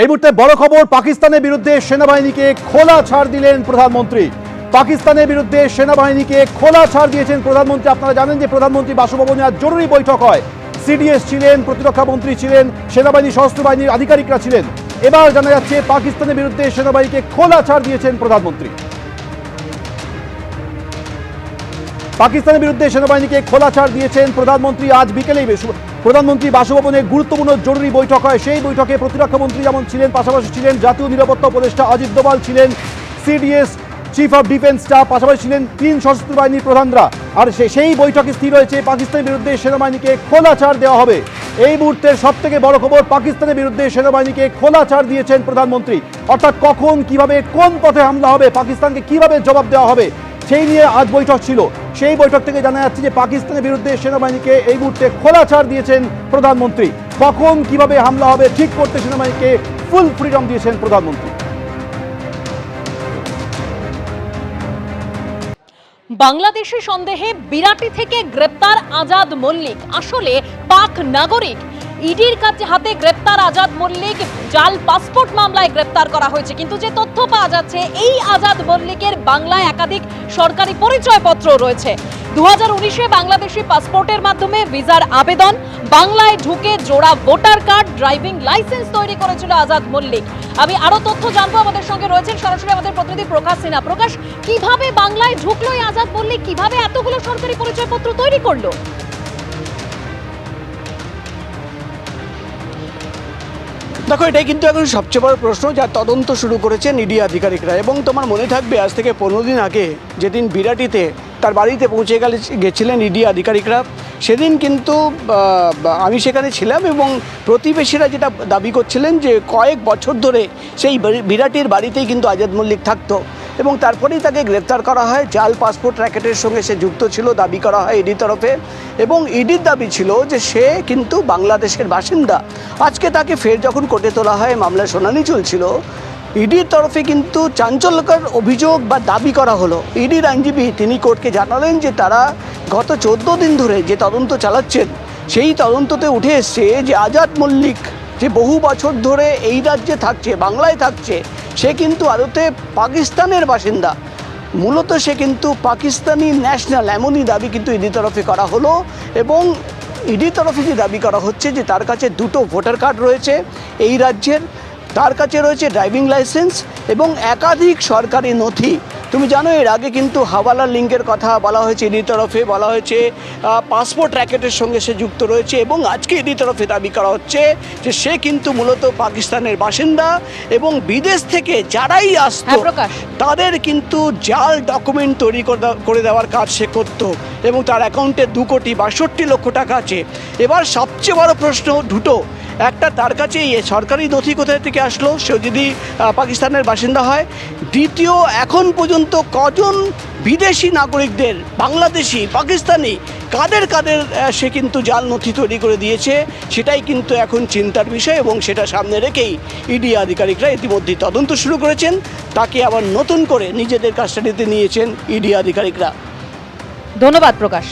এই মুহূর্তে বড় খবর, পাকিস্তানের বিরুদ্ধে সেনাবাহিনীকে খোলা ছাড় দিলেন প্রধানমন্ত্রী। পাকিস্তানের বিরুদ্ধে সেনাবাহিনীকে খোলা ছাড় দিয়েছেন প্রধানমন্ত্রী। আপনারা জানেন যে প্রধানমন্ত্রী বাসভবনে আজ জরুরি বৈঠক হয়। সিডিএস ছিলেন, প্রতিরক্ষা মন্ত্রী ছিলেন, সেনাবাহিনী সশস্ত্র বাহিনীর আধিকারিকরা ছিলেন। এবার জানা যাচ্ছে পাকিস্তানের বিরুদ্ধে সেনাবাহিনীকে খোলা ছাড় দিয়েছেন প্রধানমন্ত্রী। পাকিস্তানের বিরুদ্ধে সেনাবাহিনীকে খোলা ছাড় দিয়েছেন প্রধানমন্ত্রী। আজ বিকেলেই প্রধানমন্ত্রী বাসভবনে গুরুত্বপূর্ণ জরুরি বৈঠক হয়। সেই বৈঠকে প্রতিরক্ষা মন্ত্রী যেমন ছিলেন, পাশাপাশি ছিলেন জাতীয় নিরাপত্তা উপদেষ্টা অজিত দোভাল, ছিলেন CDS chief of defence staff, পাশাপাশি ছিলেন 3 সশস্ত্র বাহিনীর প্রধানরা। আর সেই বৈঠকে স্থির হয়েছে পাকিস্তানের বিরুদ্ধে সেনাবাহিনীকে খোলা ছাড় দেওয়া হবে। এই মুহূর্তের সব থেকে বড় খবর, পাকিস্তানের বিরুদ্ধে সেনাবাহিনীকে খোলা ছাড় দিয়েছেন প্রধানমন্ত্রী। অর্থাৎ কখন, কিভাবে, কোন পথে হামলা হবে, পাকিস্তানকে কিভাবে জবাব দেওয়া হবে, সেই নিয়ে আজ বৈঠক ছিল। সেই বৈঠক থেকে জানা যাচ্ছে যে পাকিস্তানের বিরুদ্ধে সেনাবাহিনীকে এই মুহূর্তে খোলা ছাড় দিয়েছেন প্রধানমন্ত্রী। কখন কিভাবে হামলা হবে ঠিক করতে সেনাবাহিনীকে ফুল ফ্রিডম দিয়েছেন প্রধানমন্ত্রী। বাংলাদেশি সন্দেহে বিরাটি থেকে গ্রেপ্তার আজাদ মল্লিক আসলে পাক নাগরিক। ইডির হাতে গ্রেপ্তার আজাদ মল্লিক জাল পাসপোর্ট মামলায় গ্রেপ্তার করা হয়েছে। কিন্তু যে তথ্য পাওয়া যাচ্ছে, এই আজাদ মল্লিকের বাংলায় একাধিক সরকারি পরিচয়পত্র রয়েছে। 2019-এ বাংলাদেশি পাসপোর্টের মাধ্যমে ভিসার আবেদন, বাংলায় ঢুকে জোড়া ভোটার কার্ড, ড্রাইভিং লাইসেন্স তৈরি করেছিল আজাদ মল্লিক। আমি আরো তথ্য জানবো, আমাদের সঙ্গে রয়েছেন সরাসরি আমাদের প্রতিনিধি প্রকাশ সিনহা। প্রকাশ, কিভাবে বাংলায় ঢুকলো এই আজাদ মল্লিক, কিভাবে এতগুলো সরকারি পরিচয়পত্র তৈরি করলো? দেখো, এটাই কিন্তু এখন সবচেয়ে বড় প্রশ্ন, যার তদন্ত শুরু করেছেন ইডি আধিকারিকরা। এবং তোমার মনে থাকবে, আজ থেকে 15 দিন আগে যেদিন বিরাটিতে তার বাড়িতে পৌঁছে গেছিলেন ইডি আধিকারিকরা, সেদিন কিন্তু আমি সেখানে ছিলাম এবং প্রতিবেশীরা যেটা দাবি করছিলেন যে কয়েক বছর ধরে সেই বিরাটির বাড়িতেই কিন্তু আজাদ মল্লিক থাকতো এবং তারপরেই তাকে গ্রেপ্তার করা হয়। জাল পাসপোর্ট র্যাকেটের সঙ্গে সে যুক্ত ছিল দাবি করা হয় ইডির তরফে, এবং ইডির দাবি ছিল যে সে কিন্তু বাংলাদেশের বাসিন্দা। আজকে তাকে ফের যখন কোর্টে তোলা হয়, মামলার শুনানি চলছিল, ইডির তরফে কিন্তু চাঞ্চল্যকর অভিযোগ বা দাবি করা হলো। ইডির আইনজীবী তিনি কোর্টকে জানালেন যে তারা গত 14 দিন ধরে যে তদন্ত চালাচ্ছেন, সেই তদন্ততে উঠে এসছে যে আজাদ মল্লিক যে বহু বছর ধরে এই রাজ্যে থাকছে, বাংলায় থাকছে, সে কিন্তু আদতে পাকিস্তানের বাসিন্দা। মূলত সে কিন্তু পাকিস্তানি ন্যাশনাল, এমনই দাবি কিন্তু ইডি তরফে করা হলো। এবং ইডি তরফে যে দাবি করা হচ্ছে যে তার কাছে 2টো ভোটার কার্ড রয়েছে এই রাজ্যের, তার কাছে রয়েছে ড্রাইভিং লাইসেন্স এবং একাধিক সরকারি নথি। তুমি জানো, এর আগে কিন্তু হাওয়ালা লিঙ্কের কথা বলা হয়েছে ইডি তরফে, বলা হয়েছে পাসপোর্ট র্যাকেটের সঙ্গে সে যুক্ত রয়েছে। এবং আজকে ইডি তরফে দাবি করা হচ্ছে যে সে কিন্তু মূলত পাকিস্তানের বাসিন্দা এবং বিদেশ থেকে যারাই আসতো তাদের কিন্তু জাল ডকুমেন্ট তৈরি করে দেওয়ার কাজ সে করত এবং তার অ্যাকাউন্টে 2,62,00,000 টাকা আছে। এবার সবচেয়ে বড় প্রশ্ন দুটো, একটা, তার কাছে এই সরকারি নথি কোথায় থেকে আসলো, সে যদি পাকিস্তানের বাসিন্দা হয়। দ্বিতীয়, এখন পর্যন্ত কজন বিদেশি নাগরিকদের, বাংলাদেশি, পাকিস্তানি, কাদের সে কিন্তু জাল নথি তৈরি করে দিয়েছে, সেটাই কিন্তু এখন চিন্তার বিষয়। এবং সেটা সামনে রেখেই ইডি আধিকারিকরা ইতিমধ্যেই তদন্ত শুরু করেছেন। তাকে আবার নতুন করে নিজেদের কাস্টাডিতে নিয়েছেন ইডি আধিকারিকরা। ধন্যবাদ প্রকাশ।